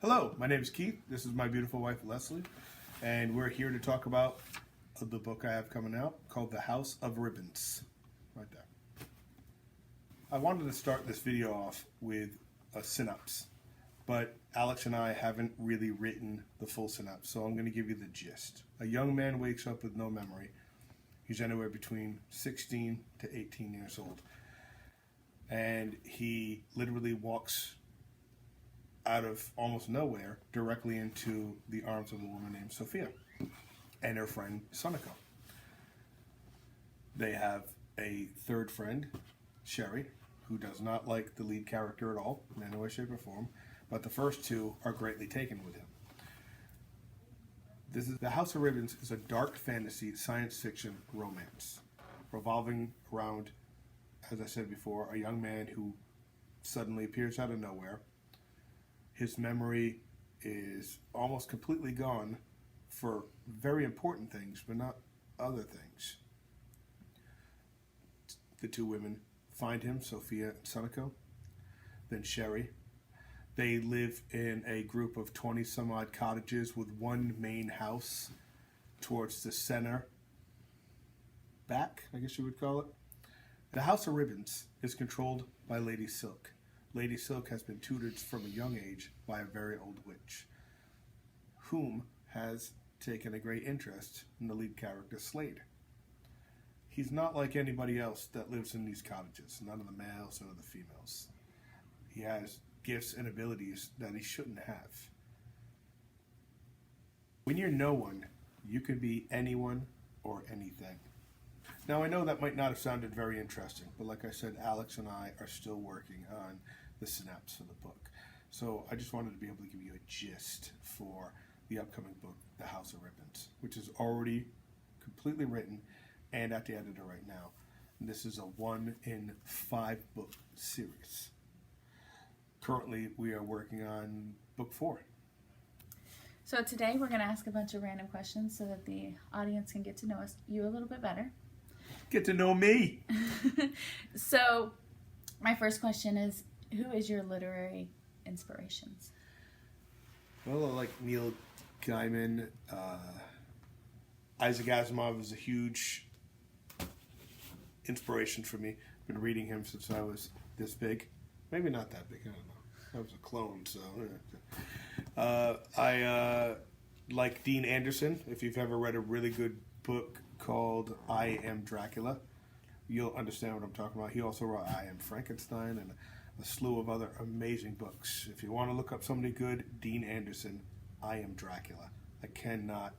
Hello, my name is Keith. This is my beautiful wife, Leslie, and we're here to talk about the book I have coming out called The House of Rippons. Right there. I wanted to start this video off with a synopsis, but Alex and I haven't really written the full synopsis, so I'm going to give you the gist. A young man wakes up with no memory. He's anywhere between 16 to 18 years old. And he literally walks out of almost nowhere directly into the arms of a woman named Sophia and her friend Sonako. They have a third friend, Sherry, who does not like the lead character at all in any way, shape, or form, but the first two are greatly taken with him. The House of Rippons is a dark fantasy science fiction romance revolving around, as I said before, a young man who suddenly appears out of nowhere. His memory is almost completely gone for very important things, but not other things. The two women find him, Sophia and Sonako, then Sherry. They live in a group of 20 some odd cottages with one main house towards the center back, I guess you would call it. The House of Rippons is controlled by Lady Silk. Lady Silk has been tutored from a young age by a very old witch, whom has taken a great interest in the lead character, Slade. He's not like anybody else that lives in these cottages, none of the males, none of the females. He has gifts and abilities that he shouldn't have. When you're no one, you can be anyone or anything. Now, I know that might not have sounded very interesting, but like I said, Alex and I are still working on the synopsis of the book. So I just wanted to be able to give you a gist for the upcoming book, The House of Rippons, which is already completely written and at the editor right now. And this is a 1-in-5 book series. Currently, we are working on book 4. So today we're going to ask a bunch of random questions so that the audience can get to know you a little bit better. Get to know me. So my first question is, who is your literary inspirations? Well, I like Neil Gaiman. Isaac Asimov is a huge inspiration for me. I've been reading him since I was this big. Maybe not that big, I don't know. I was a clone, so. I like Dean Anderson. If you've ever read a really good book called I Am Dracula, you'll understand what I'm talking about. He also wrote I Am Frankenstein and a slew of other amazing books. If you want to look up somebody good, Dean Anderson, I Am Dracula. I cannot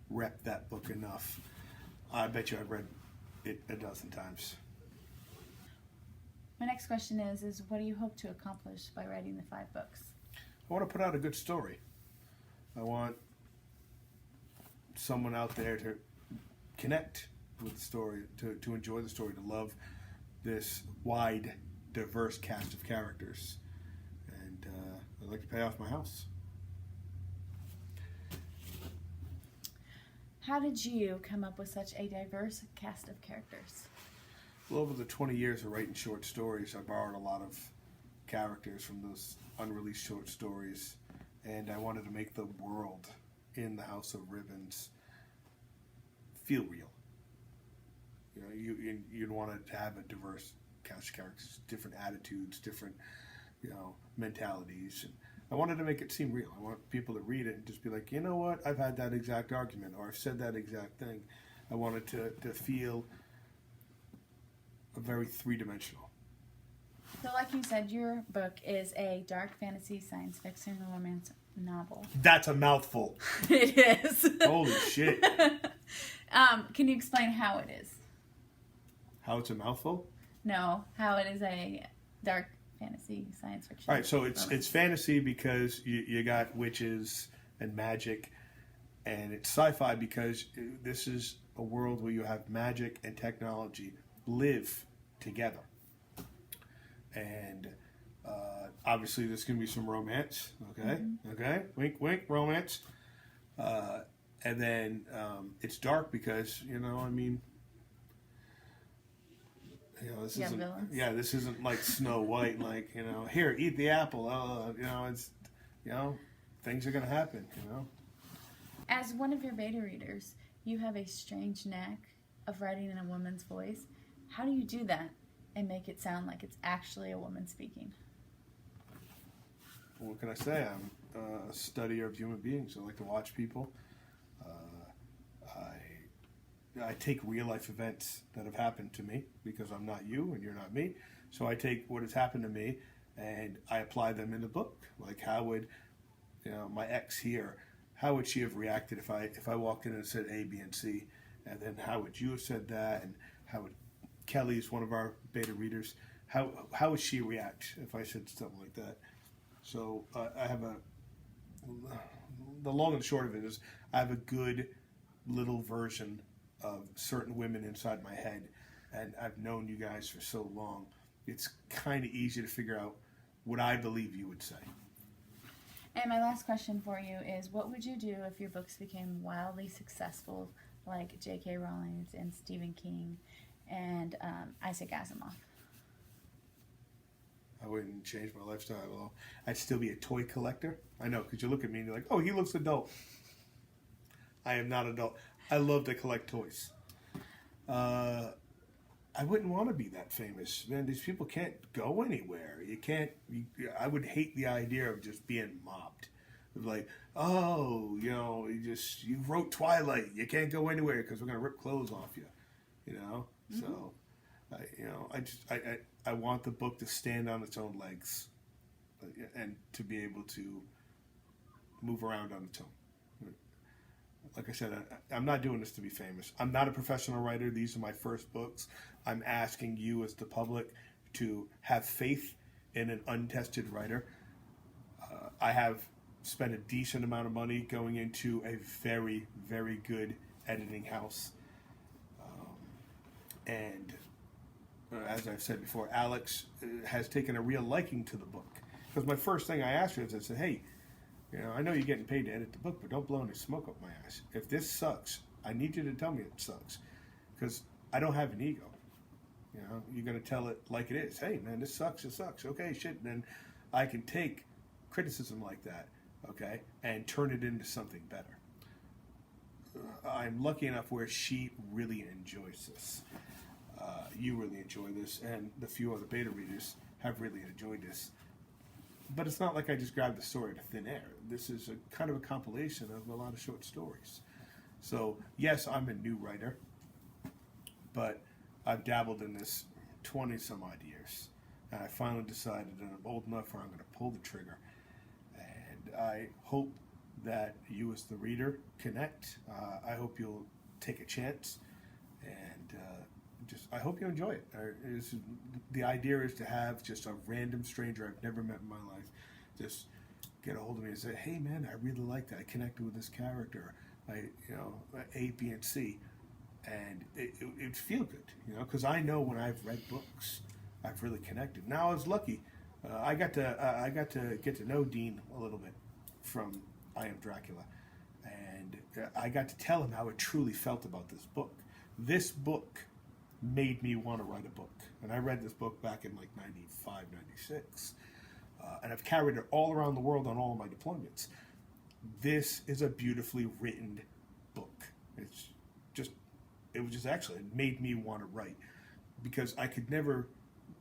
rep that book enough. I bet you I've read it a dozen times. My next question is what do you hope to accomplish by writing the 5 books? I want to put out a good story. I want someone out there to connect with the story, to enjoy the story, to love this wide, diverse cast of characters. And I'd like to pay off my house. How did you come up with such a diverse cast of characters? Well, over the 20 years of writing short stories, I borrowed a lot of characters from those unreleased short stories, and I wanted to make the world in the House of Rippons feel real. You know, you'd want to have a diverse cast of characters, different attitudes, different, mentalities, and I wanted to make it seem real. I want people to read it and just be like, you know what, I've had that exact argument, or I've said that exact thing. I wanted to feel very three-dimensional. So like you said, your book is a dark fantasy science fiction romance novel. That's a mouthful. It is. Holy shit. Can you explain how it is? How it's a mouthful? No, how it is a dark fantasy science fiction. All right, so it's fantasy because you got witches and magic, and it's sci-fi because this is a world where you have magic and technology live together. And obviously there's going to be some romance, okay? Mm-hmm. Okay? Wink, wink, romance. And then it's dark because, this isn't like Snow White, like, here, eat the apple. It's, things are going to happen, you know. As one of your beta readers, you have a strange knack of writing in a woman's voice. How do you do that and make it sound like it's actually a woman speaking? What can I say? I'm a studier of human beings. I like to watch people. I take real life events that have happened to me because I'm not you and you're not me. So I take what has happened to me and I apply them in the book. Like how would, you know, my ex here, how would she have reacted if I walked in and said A, B, and C, and then how would you have said that, and how would Kelly's one of our beta readers, how would she react if I said something like that? So I have the long and short of it is I have a good little version of certain women inside my head, and I've known you guys for so long. It's kind of easy to figure out what I believe you would say. And my last question for you is, what would you do if your books became wildly successful, like J.K. Rowling and Stephen King and Isaac Asimov? I wouldn't change my lifestyle at all. I'd still be a toy collector. I know, because you look at me and you're like, oh, he looks adult. I am not adult. I love to collect toys. I wouldn't want to be that famous. Man, these people can't go anywhere. I would hate the idea of just being mobbed. Like, oh, you know, you wrote Twilight. You can't go anywhere because we're going to rip clothes off you. You know? Mm-hmm. So, I want the book to stand on its own legs and to be able to move around on its own. Like I said, I'm not doing this to be famous. I'm not a professional writer. These are my first books. I'm asking you as the public to have faith in an untested writer. I have spent a decent amount of money going into a very, very good editing house. And as I've said before, Alex has taken a real liking to the book. Because my first thing I asked her is I said, hey, you know, I know you're getting paid to edit the book, but don't blow any smoke up my ass. If this sucks, I need you to tell me it sucks. Because I don't have an ego. You know, you're going to tell it like it is. Hey, man, this sucks, it sucks. Okay, shit. And then I can take criticism like that, okay, and turn it into something better. I'm lucky enough where she really enjoys this. You really enjoy this, and the few other beta readers have really enjoyed this. But it's not like I just grabbed the story out of thin air. This is a kind of a compilation of a lot of short stories. So, yes, I'm a new writer, but I've dabbled in this 20-some-odd years. And I finally decided that I'm old enough where I'm going to pull the trigger. And I hope that you as the reader connect. I hope you'll take a chance. And I hope you enjoy it. The idea is to have just a random stranger I've never met in my life just get a hold of me and say, hey man, I really like that. I connected with this character. A, B, and C. And it'd feel good, you know, because I know when I've read books, I've really connected. Now I was lucky. I got to get to know Dean a little bit from I Am Dracula. And I got to tell him how it truly felt about this book. This book made me want to write a book. And I read this book back in like 95, 96. And I've carried it all around the world on all of my deployments. This is a beautifully written book. It made me want to write. Because I could never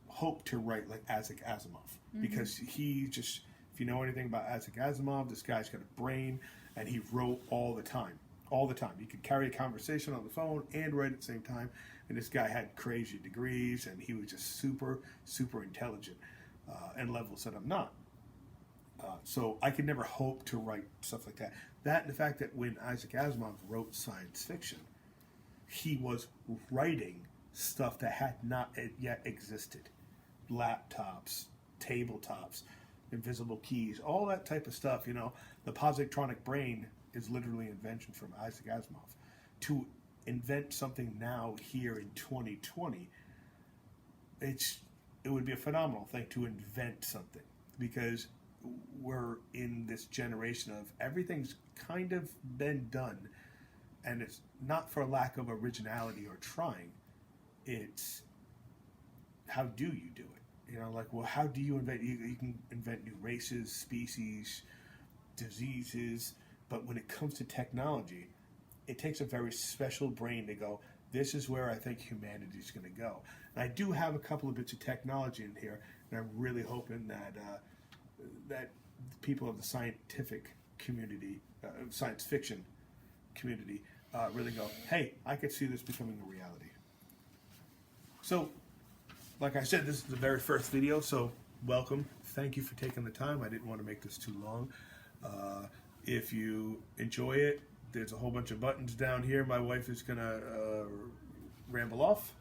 hope to write like Isaac Asimov. Mm-hmm. Because if you know anything about Isaac Asimov, this guy's got a brain and he wrote all the time. All the time. He could carry a conversation on the phone and write at the same time. And this guy had crazy degrees, and he was just super, super intelligent, and levels that I'm not. So I could never hope to write stuff like that. That and the fact that when Isaac Asimov wrote science fiction, he was writing stuff that had not yet existed. Laptops, tabletops, invisible keys, all that type of stuff. You know, the positronic brain is literally an invention from Isaac Asimov. To invent something now here in 2020, it would be a phenomenal thing to invent something, because we're in this generation of everything's kind of been done, and it's not for lack of originality or trying. It's how do you do it? You know, like, well, how do you invent? You can invent new races, species, diseases. But when it comes to technology, it takes a very special brain to go, this is where I think humanity is going to go. And I do have a couple of bits of technology in here, and I'm really hoping that that people of the scientific community, science fiction community, really go, hey, I could see this becoming a reality. So, like I said, this is the very first video, so welcome. Thank you for taking the time. I didn't want to make this too long. If you enjoy it, there's a whole bunch of buttons down here. My wife is going to ramble off.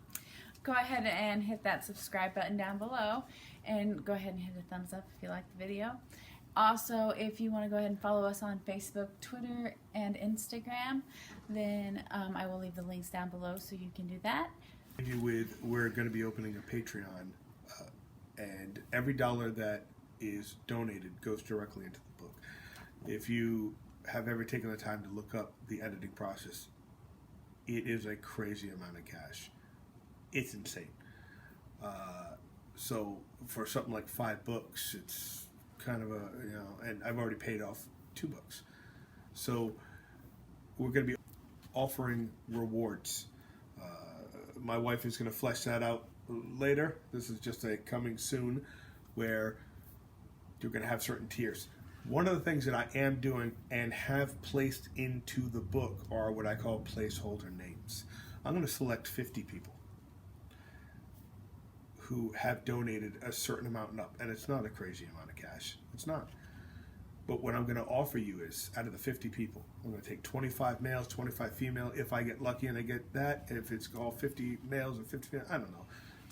Go ahead and hit that subscribe button down below, and go ahead and hit a thumbs up if you like the video. Also, if you want to go ahead and follow us on Facebook, Twitter, and Instagram, then I will leave the links down below so you can do that. We're going to be opening a Patreon, and every dollar that is donated goes directly into the book. If you have ever taken the time to look up the editing process, it is a crazy amount of cash. It's insane. So for something like 5 books, it's kind of a, and I've already paid off 2 books. So we're going to be offering rewards. My wife is going to flesh that out later. This is just a coming soon where you're going to have certain tiers. One of the things that I am doing and have placed into the book are what I call placeholder names. I'm going to select 50 people who have donated a certain amount and up, and it's not a crazy amount of cash. It's not. But what I'm going to offer you is, out of the 50 people, I'm going to take 25 males, 25 female. If I get lucky and I get that, if it's all 50 males or 50 female, I don't know.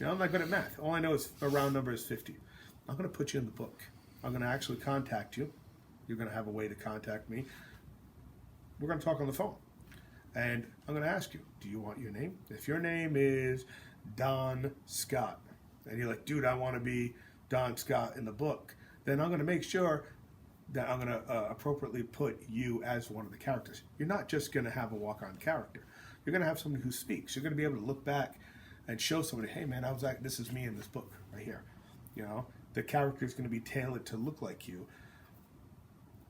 I'm not good at math. All I know is a round number is 50. I'm going to put you in the book. I'm going to actually contact you. You're going to have a way to contact me. We're going to talk on the phone. And I'm going to ask you, do you want your name? If your name is Don Scott, and you're like, dude, I want to be Don Scott in the book, then I'm going to make sure that I'm going to appropriately put you as one of the characters. You're not just going to have a walk-on character. You're going to have somebody who speaks. You're going to be able to look back and show somebody, hey, man, this is me in this book right here. The character is going to be tailored to look like you.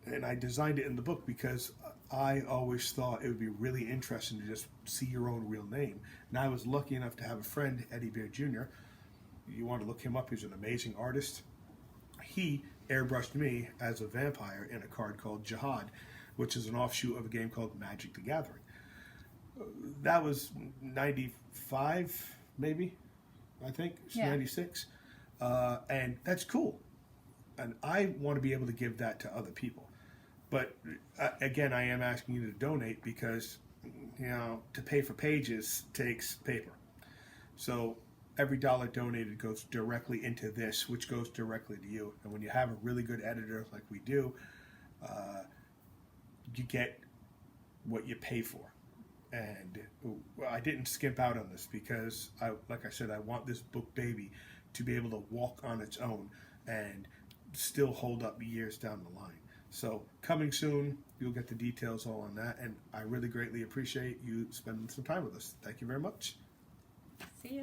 And I designed it in the book because I always thought it would be really interesting to just see your own real name. And I was lucky enough to have a friend, Eddie Bear Jr. You want to look him up. He's an amazing artist. He airbrushed me as a vampire in a card called Jihad, which is an offshoot of a game called Magic the Gathering. That was 95, maybe, I think. It's 96. And that's cool. And I want to be able to give that to other people. But again, I am asking you to donate because, to pay for pages takes paper. So every dollar donated goes directly into this, which goes directly to you. And when you have a really good editor like we do, you get what you pay for. And I didn't skimp out on this because, like I said, I want this book baby to be able to walk on its own and still hold up years down the line. So coming soon, you'll get the details all on that, and I really greatly appreciate you spending some time with us. Thank you very much. See ya.